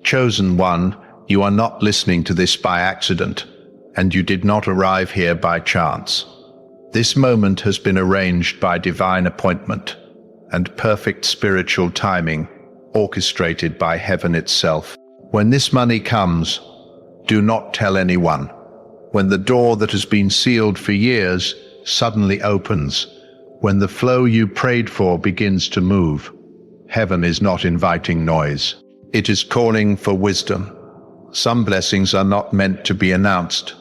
Chosen one, you are not listening to this by accident, and you did not arrive here by chance. This moment has been arranged by divine appointment and perfect spiritual timing, orchestrated by heaven itself. When this money comes, do not tell anyone. When the door that has been sealed for years suddenly opens, when the flow you prayed for begins to move, heaven is not inviting noise. It is calling for wisdom. Some blessings are not meant to be announced.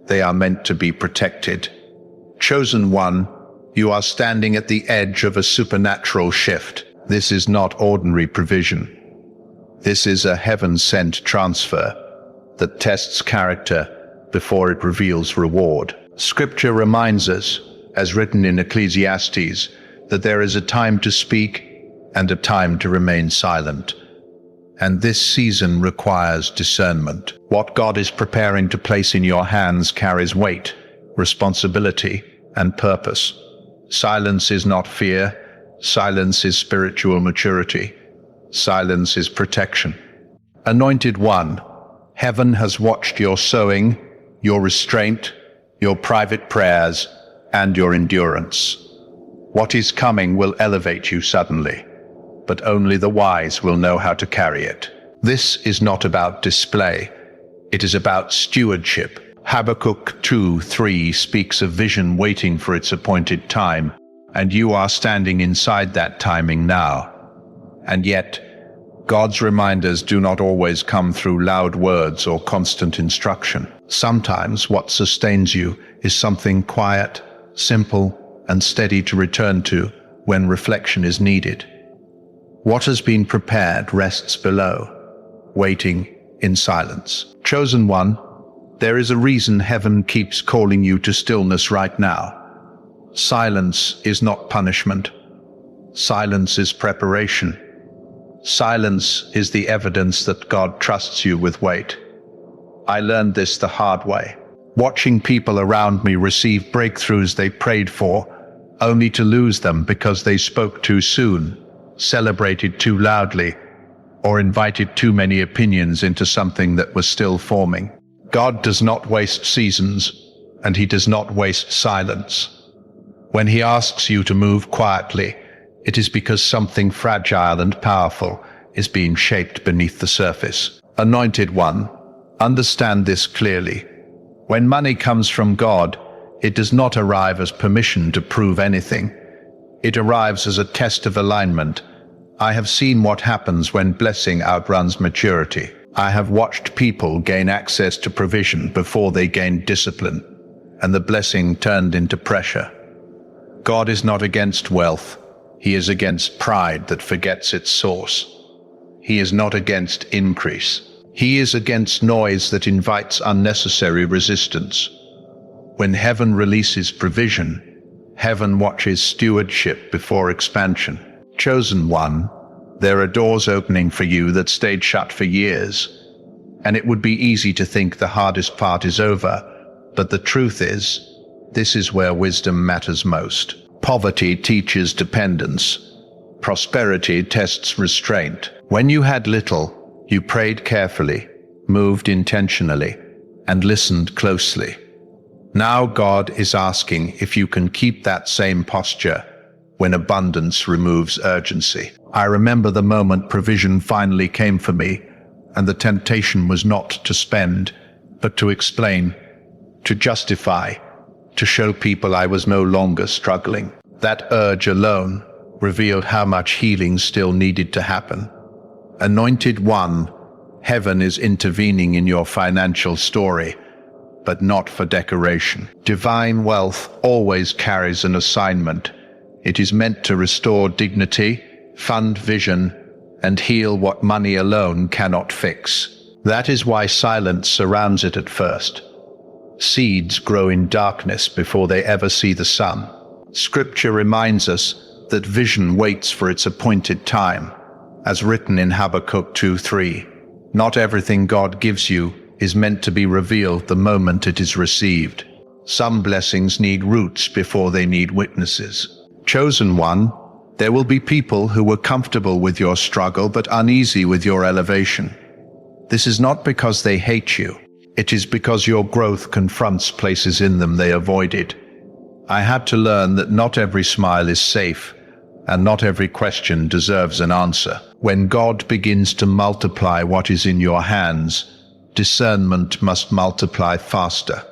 They are meant to be protected. Chosen one, you are standing at the edge of a supernatural shift. This is not ordinary provision. This is a heaven-sent transfer that tests character before it reveals reward. Scripture reminds us, as written in Ecclesiastes, that there is a time to speak and a time to remain silent. And this season requires discernment. What God is preparing to place in your hands carries weight, responsibility, and purpose. Silence is not fear. Silence is spiritual maturity. Silence is protection. Anointed one, heaven has watched your sowing, your restraint, your private prayers, and your endurance. What is coming will elevate you suddenly, but only the wise will know how to carry it. This is not about display. It is about stewardship. Habakkuk 2:3 speaks of vision waiting for its appointed time, and you are standing inside that timing now. And yet, God's reminders do not always come through loud words or constant instruction. Sometimes what sustains you is something quiet, simple, and steady to return to when reflection is needed. What has been prepared rests below, waiting in silence. Chosen one, there is a reason heaven keeps calling you to stillness right now. Silence is not punishment. Silence is preparation. Silence is the evidence that God trusts you with weight. I learned this the hard way, watching people around me receive breakthroughs they prayed for, only to lose them because they spoke too soon, celebrated too loudly, or invited too many opinions into something that was still forming. God does not waste seasons, and He does not waste silence. When He asks you to move quietly, it is because something fragile and powerful is being shaped beneath the surface. Anointed one, understand this clearly. When money comes from God, it does not arrive as permission to prove anything. It arrives as a test of alignment. I have seen what happens when blessing outruns maturity. I have watched people gain access to provision before they gained discipline, and the blessing turned into pressure. God is not against wealth. He is against pride that forgets its source. He is not against increase. He is against noise that invites unnecessary resistance. When heaven releases provision, heaven watches stewardship before expansion. Chosen one, there are doors opening for you that stayed shut for years. And it would be easy to think the hardest part is over, but the truth is, this is where wisdom matters most. Poverty teaches dependence. Prosperity tests restraint. When you had little, you prayed carefully, moved intentionally, and listened closely. Now God is asking if you can keep that same posture when abundance removes urgency. I remember the moment provision finally came for me, and the temptation was not to spend, but to explain, to justify, to show people I was no longer struggling. That urge alone revealed how much healing still needed to happen. Anointed one, heaven is intervening in your financial story, but not for decoration. Divine wealth always carries an assignment. It is meant to restore dignity, fund vision, and heal what money alone cannot fix. That is why silence surrounds it at first. Seeds grow in darkness before they ever see the sun. Scripture reminds us that vision waits for its appointed time, as written in Habakkuk 2:3. Not everything God gives you is meant to be revealed the moment it is received. Some blessings need roots before they need witnesses. Chosen one, there will be people who were comfortable with your struggle but uneasy with your elevation. This is not because they hate you. It is because your growth confronts places in them they avoided. I had to learn that not every smile is safe, and not every question deserves an answer. When God begins to multiply what is in your hands, discernment must multiply faster.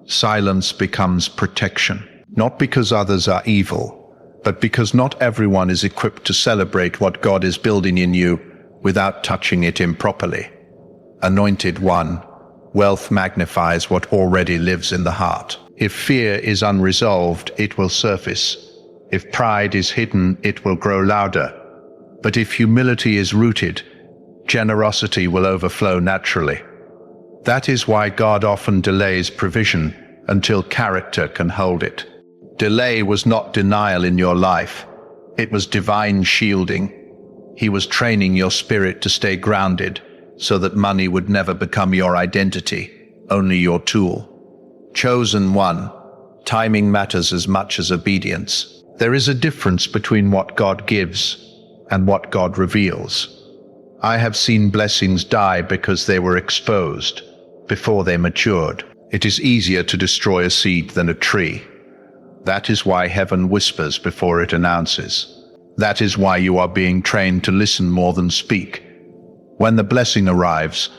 Silence becomes protection, not because others are evil, but because not everyone is equipped to celebrate what God is building in you without touching it improperly. Anointed one, wealth magnifies what already lives in the heart. If fear is unresolved, it will surface. If pride is hidden, it will grow louder. But if humility is rooted, generosity will overflow naturally. That is why God often delays provision until character can hold it. Delay was not denial in your life. It was divine shielding. He was training your spirit to stay grounded so that money would never become your identity, only your tool. Chosen one, timing matters as much as obedience. There is a difference between what God gives and what God reveals. I have seen blessings die because they were exposed, before they matured. It is easier to destroy a seed than a tree. That is why heaven whispers before it announces. That is why you are being trained to listen more than speak. When the blessing arrives,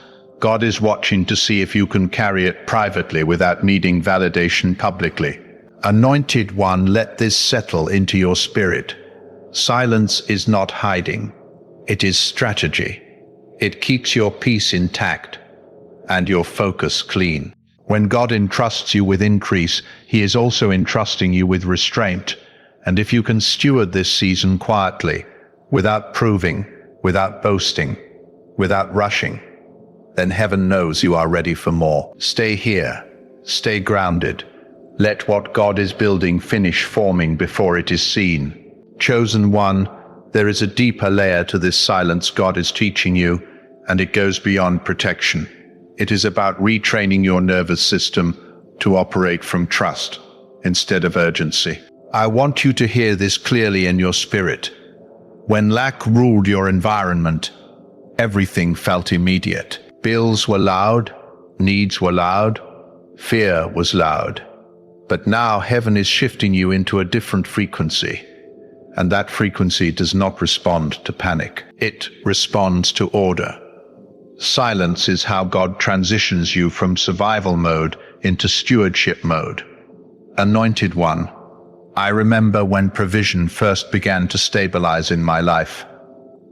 God is watching to see if you can carry it privately without needing validation publicly. Anointed one, let this settle into your spirit. Silence is not hiding. It is strategy. It keeps your peace intact and your focus clean. When God entrusts you with increase, He is also entrusting you with restraint. And if you can steward this season quietly, without proving, without boasting, without rushing, then heaven knows you are ready for more. Stay here. Stay grounded. Let what God is building finish forming before it is seen. Chosen one, there is a deeper layer to this silence God is teaching you, and it goes beyond protection. It is about retraining your nervous system to operate from trust instead of urgency. I want you to hear this clearly in your spirit. When lack ruled your environment, everything felt immediate. Bills were loud, needs were loud, fear was loud. But now heaven is shifting you into a different frequency, and that frequency does not respond to panic. It responds to order. Silence is how God transitions you from survival mode into stewardship mode. Anointed one, I remember when provision first began to stabilize in my life.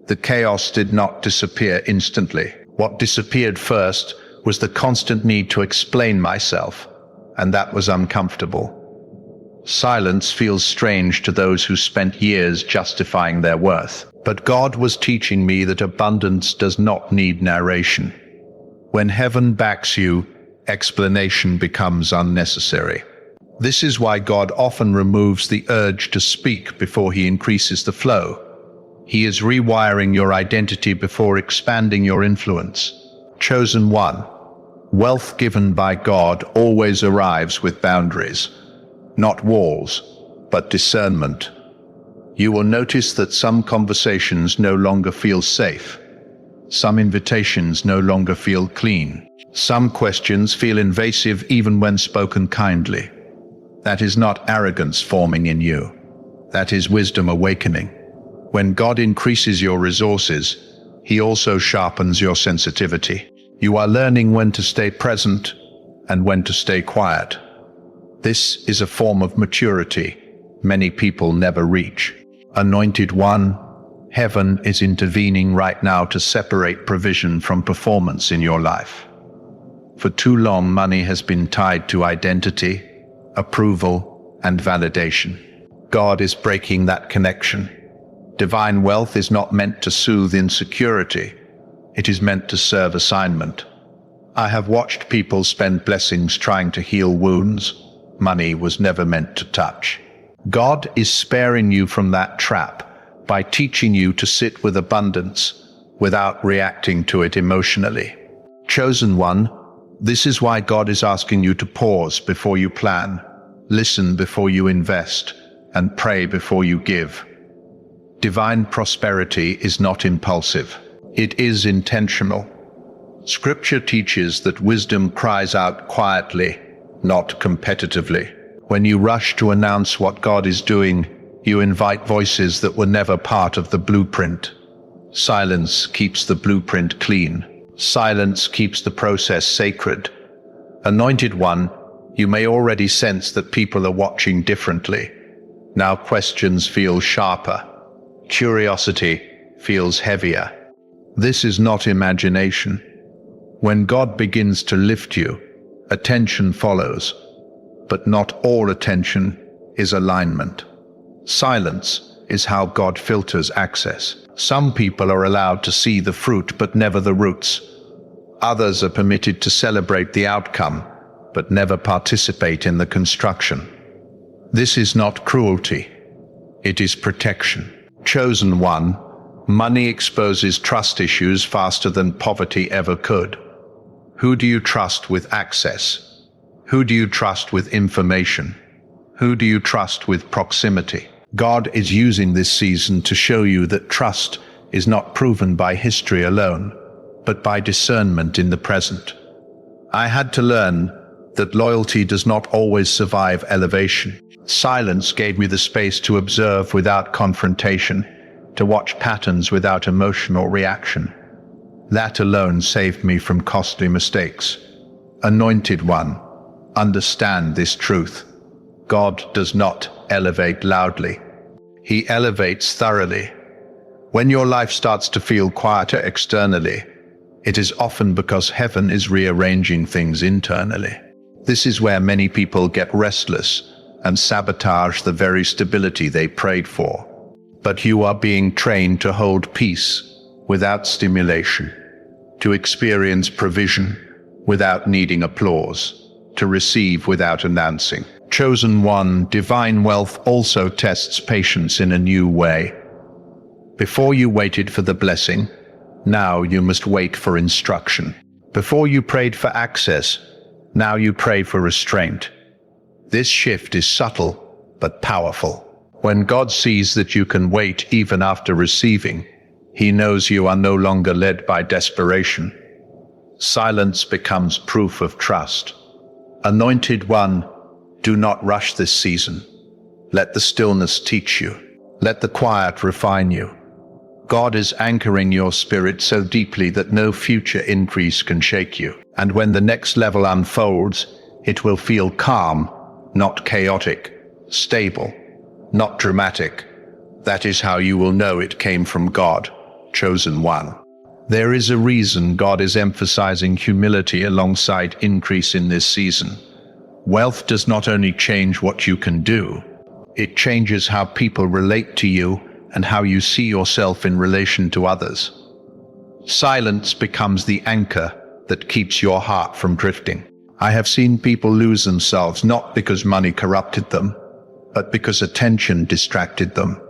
The chaos did not disappear instantly. What disappeared first was the constant need to explain myself, and that was uncomfortable. Silence feels strange to those who spent years justifying their worth. But God was teaching me that abundance does not need narration. When heaven backs you, explanation becomes unnecessary. This is why God often removes the urge to speak before He increases the flow. He is rewiring your identity before expanding your influence. Chosen one, wealth given by God always arrives with boundaries, not walls, but discernment. You will notice that some conversations no longer feel safe. Some invitations no longer feel clean. Some questions feel invasive even when spoken kindly. That is not arrogance forming in you. That is wisdom awakening. When God increases your resources, He also sharpens your sensitivity. You are learning when to stay present and when to stay quiet. This is a form of maturity many people never reach. Anointed one, heaven is intervening right now to separate provision from performance in your life. For too long, money has been tied to identity, approval, and validation. God is breaking that connection. Divine wealth is not meant to soothe insecurity. It is meant to serve assignment. I have watched people spend blessings trying to heal wounds money was never meant to touch. God is sparing you from that trap by teaching you to sit with abundance without reacting to it emotionally. Chosen one, this is why God is asking you to pause before you plan, listen before you invest, and pray before you give. Divine prosperity is not impulsive. It is intentional. Scripture teaches that wisdom cries out quietly, not competitively. When you rush to announce what God is doing, you invite voices that were never part of the blueprint. Silence keeps the blueprint clean. Silence keeps the process sacred. Anointed one, you may already sense that people are watching differently. Now questions feel sharper. Curiosity feels heavier. This is not imagination. When God begins to lift you, attention follows. But not all attention is alignment. Silence is how God filters access. Some people are allowed to see the fruit but never the roots. Others are permitted to celebrate the outcome but never participate in the construction. This is not cruelty. It is protection. Chosen one, money exposes trust issues faster than poverty ever could. Who do you trust with access? Who do you trust with information? Who do you trust with proximity? God is using this season to show you that trust is not proven by history alone, but by discernment in the present. I had to learn that loyalty does not always survive elevation. Silence gave me the space to observe without confrontation, to watch patterns without emotional reaction. That alone saved me from costly mistakes. Anointed one, understand this truth. God does not elevate loudly. He elevates thoroughly. When your life starts to feel quieter externally, it is often because heaven is rearranging things internally. This is where many people get restless and sabotage the very stability they prayed for. But you are being trained to hold peace without stimulation, to experience provision without needing applause, to receive without announcing. Chosen one, divine wealth also tests patience in a new way. Before you waited for the blessing, now you must wait for instruction. Before you prayed for access, now you pray for restraint. This shift is subtle but powerful. When God sees that you can wait even after receiving, He knows you are no longer led by desperation. Silence becomes proof of trust. Anointed one, do not rush this season. Let the stillness teach you. Let the quiet refine you. God is anchoring your spirit so deeply that no future increase can shake you. And when the next level unfolds, it will feel calm, not chaotic, stable, not dramatic. That is how you will know it came from God, chosen one. There is a reason God is emphasizing humility alongside increase in this season. Wealth does not only change what you can do, it changes how people relate to you and how you see yourself in relation to others. Silence becomes the anchor that keeps your heart from drifting. I have seen people lose themselves not because money corrupted them, but because attention distracted them.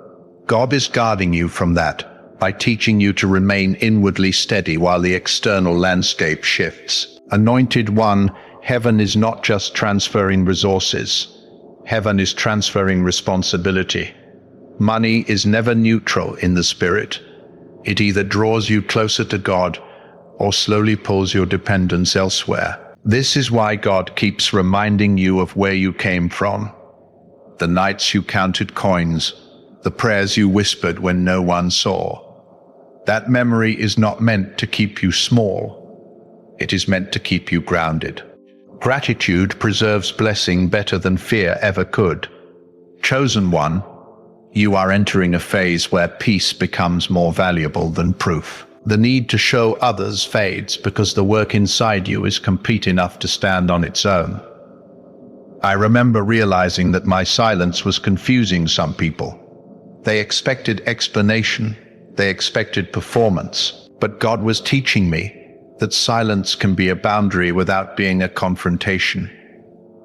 God is guarding you from that by teaching you to remain inwardly steady while the external landscape shifts. Anointed one, heaven is not just transferring resources. Heaven is transferring responsibility. Money is never neutral in the spirit. It either draws you closer to God or slowly pulls your dependence elsewhere. This is why God keeps reminding you of where you came from. The nights you counted coins, the prayers you whispered when no one saw. That memory is not meant to keep you small. It is meant to keep you grounded. Gratitude preserves blessing better than fear ever could. Chosen one, you are entering a phase where peace becomes more valuable than proof. The need to show others fades because the work inside you is complete enough to stand on its own. I remember realizing that my silence was confusing some people. They expected explanation, they expected performance, but God was teaching me that silence can be a boundary without being a confrontation.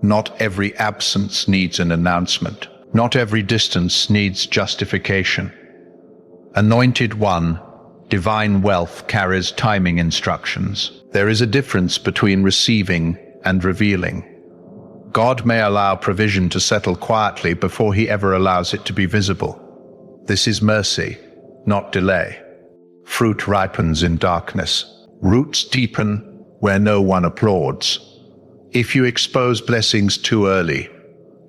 Not every absence needs an announcement. Not every distance needs justification. Anointed one, divine wealth carries timing instructions. There is a difference between receiving and revealing. God may allow provision to settle quietly before He ever allows it to be visible. This is mercy, not delay. Fruit ripens in darkness. Roots deepen where no one applauds. If you expose blessings too early,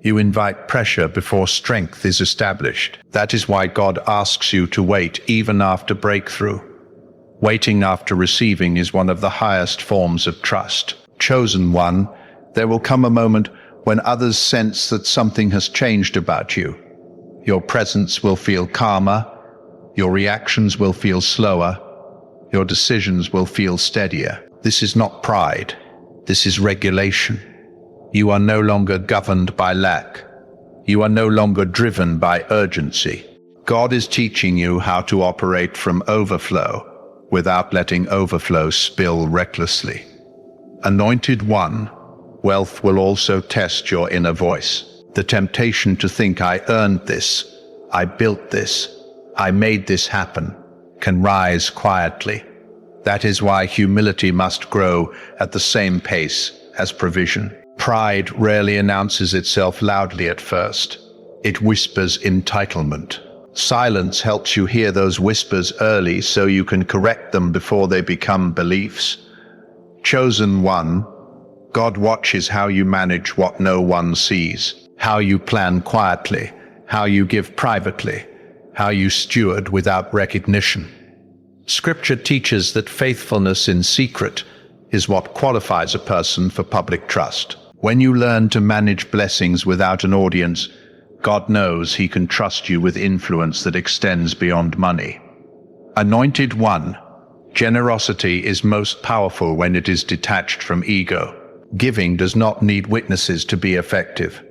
you invite pressure before strength is established. That is why God asks you to wait even after breakthrough. Waiting after receiving is one of the highest forms of trust. Chosen one, there will come a moment when others sense that something has changed about you. Your presence will feel calmer, your reactions will feel slower, your decisions will feel steadier. This is not pride, this is regulation. You are no longer governed by lack. You are no longer driven by urgency. God is teaching you how to operate from overflow without letting overflow spill recklessly. Anointed one, wealth will also test your inner voice. The temptation to think I earned this, I built this, I made this happen, can rise quietly. That is why humility must grow at the same pace as provision. Pride rarely announces itself loudly at first. It whispers entitlement. Silence helps you hear those whispers early so you can correct them before they become beliefs. Chosen one, God watches how you manage what no one sees, how you plan quietly, how you give privately, how you steward without recognition. Scripture teaches that faithfulness in secret is what qualifies a person for public trust. When you learn to manage blessings without an audience, God knows He can trust you with influence that extends beyond money. Anointed one, generosity is most powerful when it is detached from ego. Giving does not need witnesses to be effective.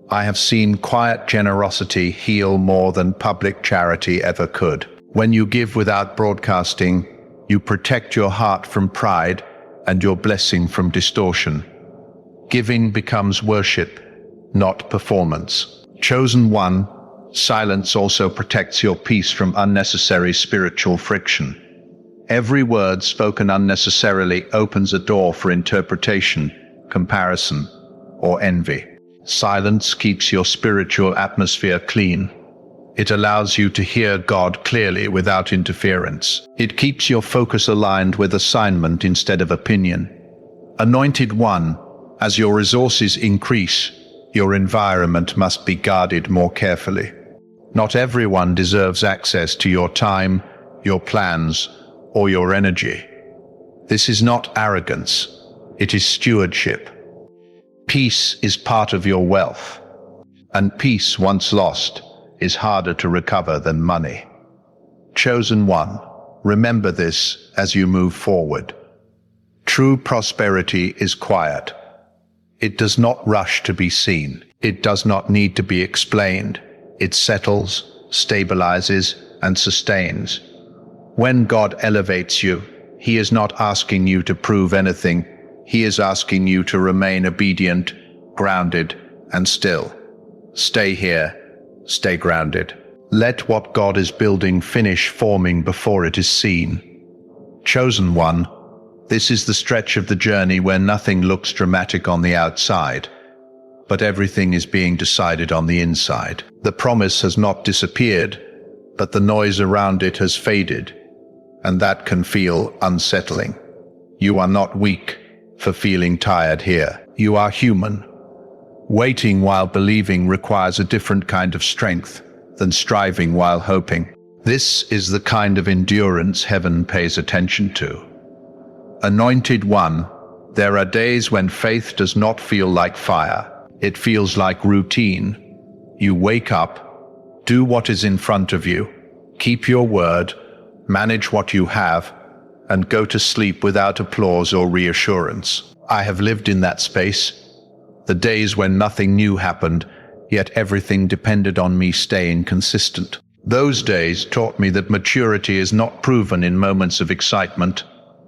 I have seen quiet generosity heal more than public charity ever could. When you give without broadcasting, you protect your heart from pride and your blessing from distortion. Giving becomes worship, not performance. Chosen one, silence also protects your peace from unnecessary spiritual friction. Every word spoken unnecessarily opens a door for interpretation, comparison, or envy. Silence keeps your spiritual atmosphere clean. It allows you to hear God clearly without interference. It keeps your focus aligned with assignment instead of opinion. Anointed one, as your resources increase, your environment must be guarded more carefully. Not everyone deserves access to your time, your plans, or your energy. This is not arrogance, it is stewardship. Peace is part of your wealth, and peace once lost is harder to recover than money. Chosen one, remember this as you move forward. True prosperity is quiet. It does not rush to be seen. It does not need to be explained. It settles, stabilizes, and sustains. When God elevates you, He is not asking you to prove anything. He is asking you to remain obedient, grounded, and still. Stay here. Stay grounded. Let what God is building finish forming before it is seen. Chosen one, this is the stretch of the journey where nothing looks dramatic on the outside, but everything is being decided on the inside. The promise has not disappeared, but the noise around it has faded, and that can feel unsettling. You are not weak for feeling tired here. You are human. Waiting while believing requires a different kind of strength than striving while hoping. This is the kind of endurance heaven pays attention to. Anointed one, there are days when faith does not feel like fire. It feels like routine. You wake up, do what is in front of you, keep your word, manage what you have, and go to sleep without applause or reassurance. I have lived in that space. The days when nothing new happened, yet everything depended on me staying consistent. Those days taught me that maturity is not proven in moments of excitement,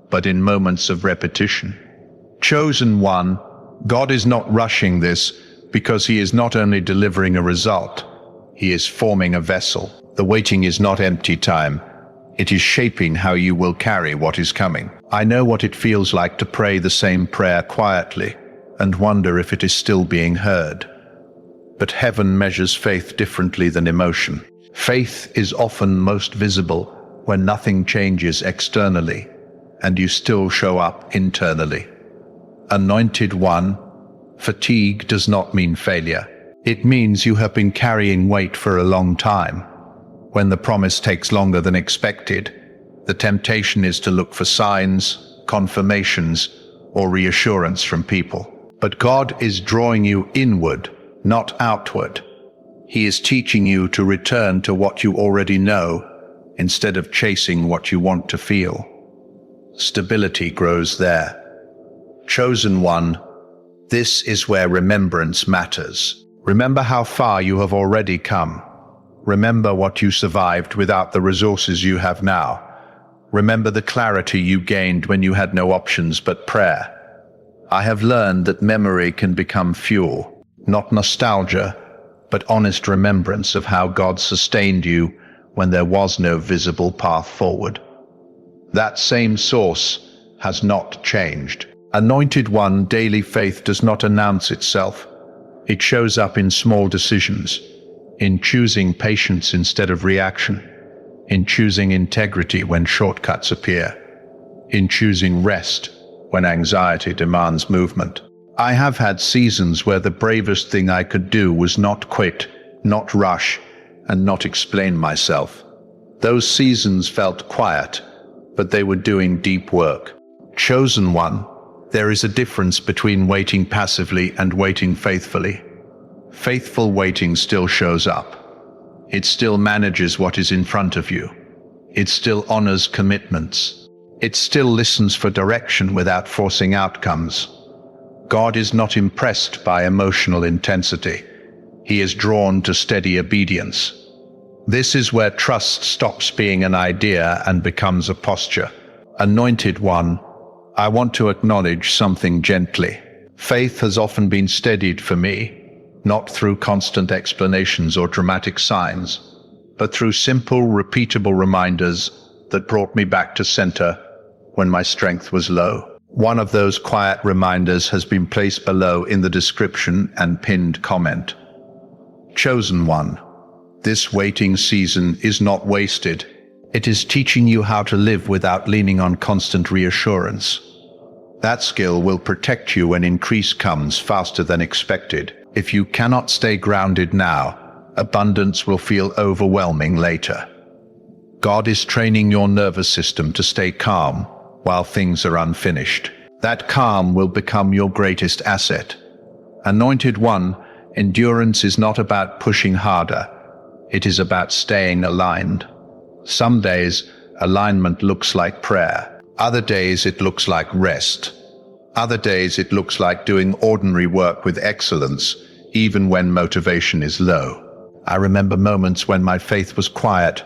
but in moments of repetition. Chosen one, God is not rushing this because He is not only delivering a result, He is forming a vessel. The waiting is not empty time. It is shaping how you will carry what is coming. I know what it feels like to pray the same prayer quietly and wonder if it is still being heard. But heaven measures faith differently than emotion. Faith is often most visible when nothing changes externally, and you still show up internally. Anointed one, fatigue does not mean failure. It means you have been carrying weight for a long time. When the promise takes longer than expected, the temptation is to look for signs, confirmations, or reassurance from people. But God is drawing you inward, not outward. He is teaching you to return to what you already know, instead of chasing what you want to feel. Stability grows there. Chosen one, this is where remembrance matters. Remember how far you have already come. Remember what you survived without the resources you have now. Remember the clarity you gained when you had no options but prayer. I have learned that memory can become fuel, not nostalgia, but honest remembrance of how God sustained you when there was no visible path forward. That same source has not changed. Anointed one, daily faith does not announce itself. It shows up in small decisions, in choosing patience instead of reaction, in choosing integrity when shortcuts appear, in choosing rest when anxiety demands movement. I have had seasons where the bravest thing I could do was not quit, not rush, and not explain myself. Those seasons felt quiet, but they were doing deep work. Chosen one, there is a difference between waiting passively and waiting faithfully. Faithful waiting still shows up. It still manages what is in front of you. It still honors commitments. It still listens for direction without forcing outcomes. God is not impressed by emotional intensity. He is drawn to steady obedience. This is where trust stops being an idea and becomes a posture. Anointed one, I want to acknowledge something gently. Faith has often been steadied for me, not through constant explanations or dramatic signs, but through simple, repeatable reminders that brought me back to center when my strength was low. One of those quiet reminders has been placed below in the description and pinned comment. Chosen one, this waiting season is not wasted. It is teaching you how to live without leaning on constant reassurance. That skill will protect you when increase comes faster than expected. If you cannot stay grounded now, abundance will feel overwhelming later. God is training your nervous system to stay calm while things are unfinished. That calm will become your greatest asset. Anointed one, endurance is not about pushing harder. It is about staying aligned. Some days, alignment looks like prayer. Other days, it looks like rest. Other days, it looks like doing ordinary work with excellence, even when motivation is low. I remember moments when my faith was quiet,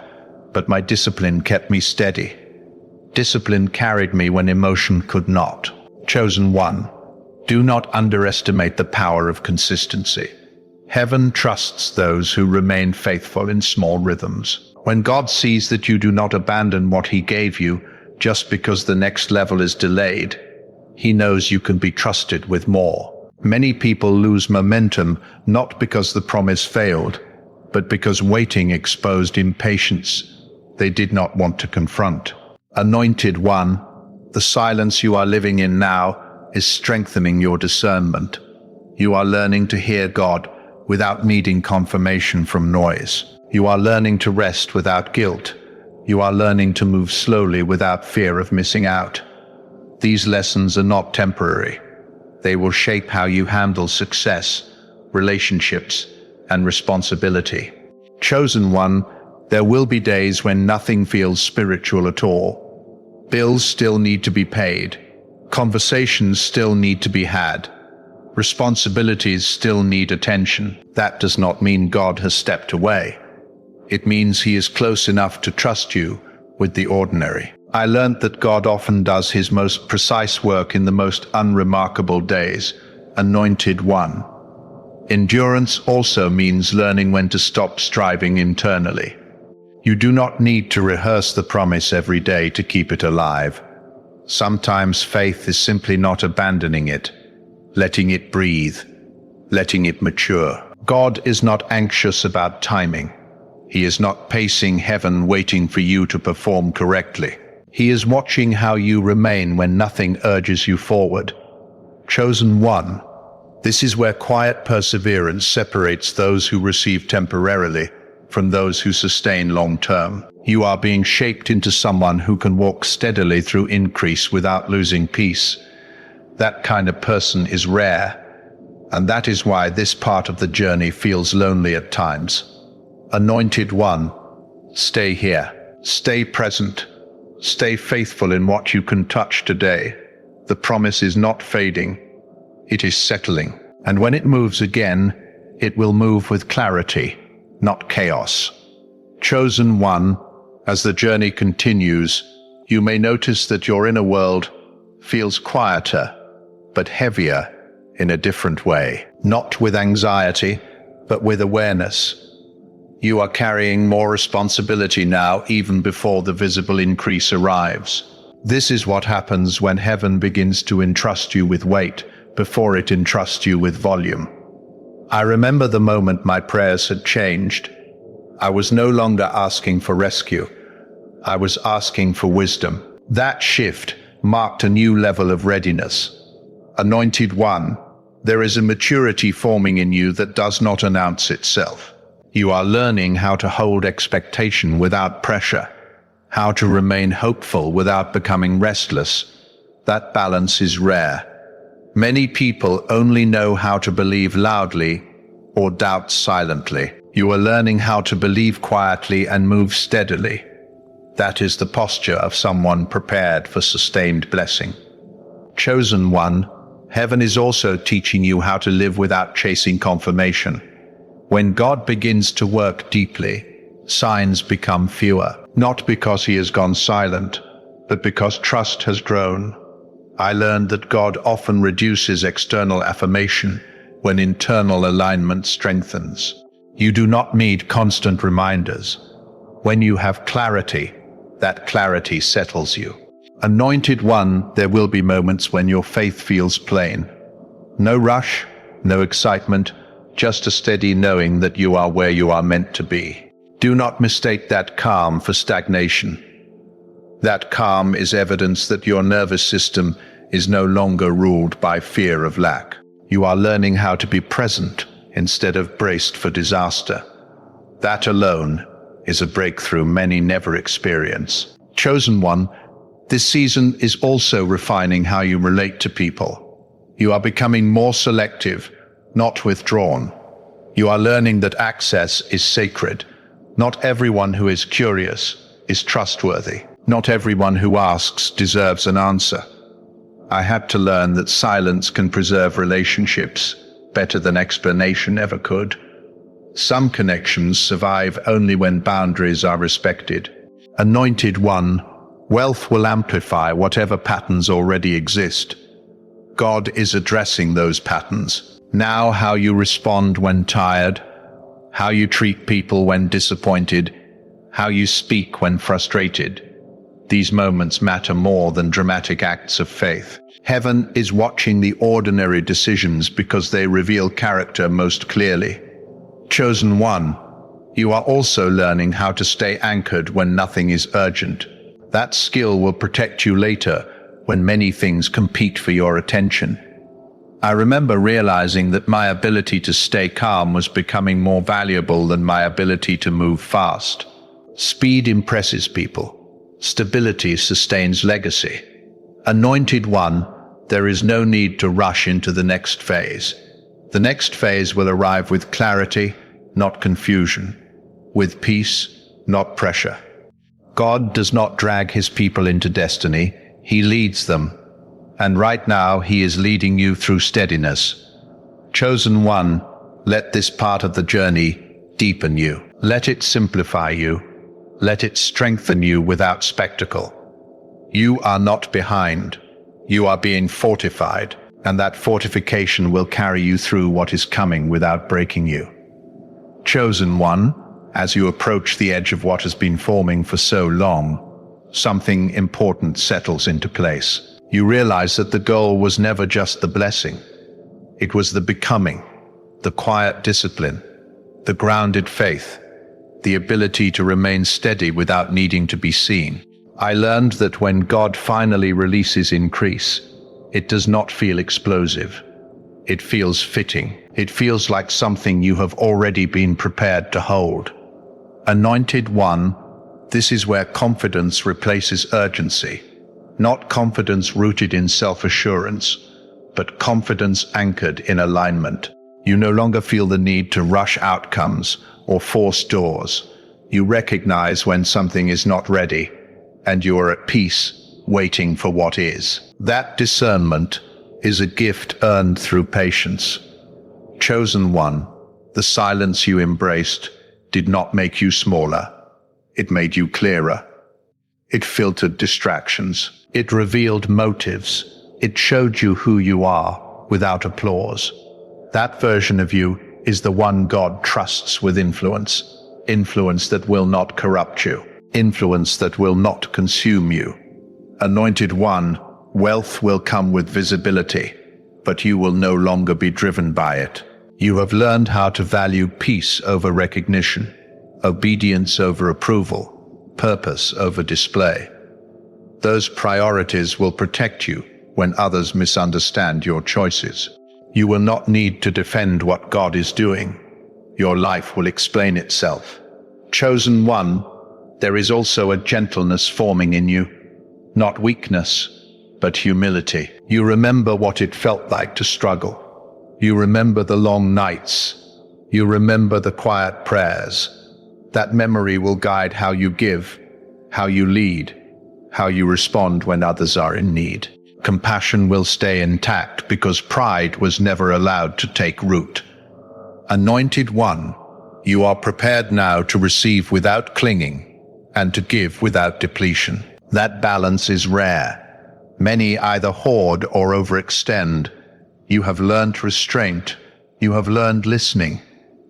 but my discipline kept me steady. Discipline carried me when emotion could not. Chosen one, do not underestimate the power of consistency. Heaven trusts those who remain faithful in small rhythms. When God sees that you do not abandon what He gave you just because the next level is delayed, He knows you can be trusted with more. Many people lose momentum not because the promise failed, but because waiting exposed impatience they did not want to confront. Anointed one, the silence you are living in now is strengthening your discernment. You are learning to hear God without needing confirmation from noise. You are learning to rest without guilt. You are learning to move slowly without fear of missing out. These lessons are not temporary. They will shape how you handle success, relationships, and responsibility. Chosen one, there will be days when nothing feels spiritual at all. Bills still need to be paid. Conversations still need to be had. Responsibilities still need attention. That does not mean God has stepped away. It means He is close enough to trust you with the ordinary. I learned that God often does His most precise work in the most unremarkable days. Anointed one. Endurance also means learning when to stop striving internally. You do not need to rehearse the promise every day to keep it alive. Sometimes faith is simply not abandoning it, letting it breathe, letting it mature. God is not anxious about timing. He is not pacing heaven waiting for you to perform correctly. He is watching how you remain when nothing urges you forward. Chosen one. This is where quiet perseverance separates those who receive temporarily from those who sustain long-term. You are being shaped into someone who can walk steadily through increase without losing peace. That kind of person is rare, and that is why this part of the journey feels lonely at times. Anointed one, stay here. Stay present. Stay faithful in what you can touch today. The promise is not fading. It is settling. And when it moves again, it will move with clarity, not chaos. Chosen one, as the journey continues, you may notice that your inner world feels quieter, but heavier in a different way. Not with anxiety, but with awareness. You are carrying more responsibility now, even before the visible increase arrives. This is what happens when heaven begins to entrust you with weight before it entrusts you with volume. I remember the moment my prayers had changed. I was no longer asking for rescue. I was asking for wisdom. That shift marked a new level of readiness. Anointed one, there is a maturity forming in you that does not announce itself. You are learning how to hold expectation without pressure, how to remain hopeful without becoming restless. That balance is rare. Many people only know how to believe loudly or doubt silently. You are learning how to believe quietly and move steadily. That is the posture of someone prepared for sustained blessing. Chosen one, heaven is also teaching you how to live without chasing confirmation. When God begins to work deeply, signs become fewer, not because he has gone silent, but because trust has grown. I learned that God often reduces external affirmation when internal alignment strengthens. You do not need constant reminders. When you have clarity, that clarity settles you. Anointed one, there will be moments when your faith feels plain. No rush, no excitement, just a steady knowing that you are where you are meant to be. Do not mistake that calm for stagnation. That calm is evidence that your nervous system is no longer ruled by fear of lack. You are learning how to be present instead of braced for disaster. That alone is a breakthrough many never experience. Chosen one, this season is also refining how you relate to people. You are becoming more selective, not withdrawn. You are learning that access is sacred. Not everyone who is curious is trustworthy. Not everyone who asks deserves an answer. I had to learn that silence can preserve relationships better than explanation ever could. Some connections survive only when boundaries are respected. Anointed one, wealth will amplify whatever patterns already exist. God is addressing those patterns. Now, how you respond when tired, how you treat people when disappointed, how you speak when frustrated. These moments matter more than dramatic acts of faith. Heaven is watching the ordinary decisions because they reveal character most clearly. Chosen one, you are also learning how to stay anchored when nothing is urgent. That skill will protect you later when many things compete for your attention. I remember realizing that my ability to stay calm was becoming more valuable than my ability to move fast. Speed impresses people. Stability sustains legacy. Anointed one, there is no need to rush into the next phase. The next phase will arrive with clarity, not confusion, with peace, not pressure. God does not drag his people into destiny, he leads them. And right now, he is leading you through steadiness. Chosen one, let this part of the journey deepen you. Let it simplify you. Let it strengthen you without spectacle. You are not behind. You are being fortified, and that fortification will carry you through what is coming without breaking you. Chosen one, as you approach the edge of what has been forming for so long, something important settles into place. You realize that the goal was never just the blessing. It was the becoming, the quiet discipline, the grounded faith, the ability to remain steady without needing to be seen. I learned that when God finally releases increase, it does not feel explosive. It feels fitting. It feels like something you have already been prepared to hold. Anointed One, this is where confidence replaces urgency. Not confidence rooted in self-assurance, but confidence anchored in alignment. You no longer feel the need to rush outcomes or force doors. You recognize when something is not ready, and you are at peace, waiting for what is. That discernment is a gift earned through patience. Chosen One, the silence you embraced did not make you smaller. It made you clearer. It filtered distractions. It revealed motives. It showed you who you are without applause. That version of you is the one God trusts with influence. Influence that will not corrupt you. Influence that will not consume you. Anointed One, wealth will come with visibility, but you will no longer be driven by it. You have learned how to value peace over recognition, obedience over approval, purpose over display. Those priorities will protect you when others misunderstand your choices. You will not need to defend what God is doing. Your life will explain itself. Chosen One, there is also a gentleness forming in you, not weakness, but humility. You remember what it felt like to struggle. You remember the long nights. You remember the quiet prayers. That memory will guide how you give, how you lead, how you respond when others are in need. Compassion will stay intact because pride was never allowed to take root. Anointed One, you are prepared now to receive without clinging and to give without depletion. That balance is rare. Many either hoard or overextend. You have learned restraint. You have learned listening.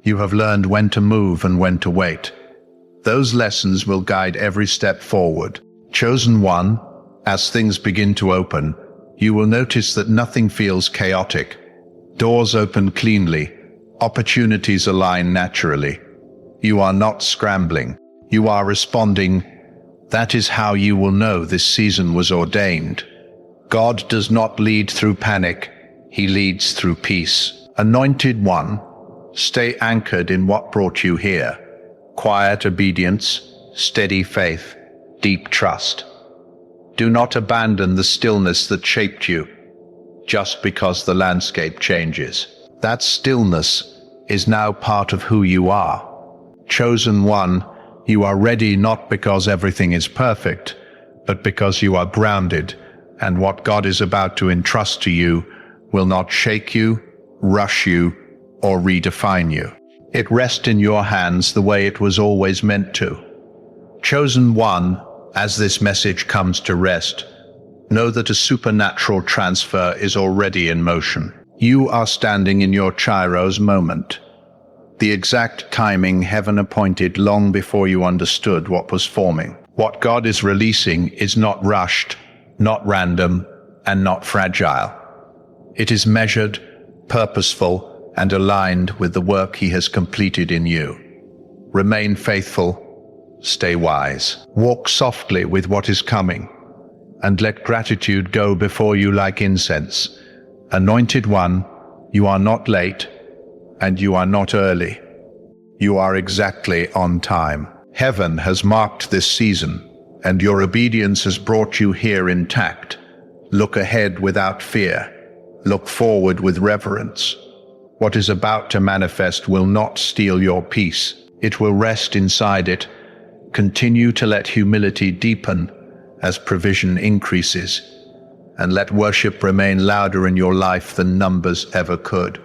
You have learned when to move and when to wait. Those lessons will guide every step forward. Chosen One, as things begin to open, you will notice that nothing feels chaotic. Doors open cleanly. Opportunities align naturally. You are not scrambling. You are responding. That is how you will know this season was ordained. God does not lead through panic. He leads through peace. Anointed One, stay anchored in what brought you here. Quiet obedience, steady faith, deep trust. Do not abandon the stillness that shaped you just because the landscape changes. That stillness is now part of who you are. Chosen One, you are ready not because everything is perfect, but because you are grounded, and what God is about to entrust to you will not shake you, rush you, or redefine you. It rests in your hands the way it was always meant to. Chosen One, as this message comes to rest, know that a supernatural transfer is already in motion. You are standing in your Chiro's moment, the exact timing heaven appointed long before you understood what was forming. What God is releasing is not rushed, not random, and not fragile. It is measured, purposeful, and aligned with the work He has completed in you. Remain faithful, stay wise, walk softly with what is coming, and let gratitude go before you like incense. Anointed One, you are not late, and you are not early. You are exactly on time. Heaven has marked this season, and your obedience has brought you here intact. Look ahead without fear. Look forward with reverence. What is about to manifest will not steal your peace. It will rest inside it. Continue to let humility deepen as provision increases, and let worship remain louder in your life than numbers ever could.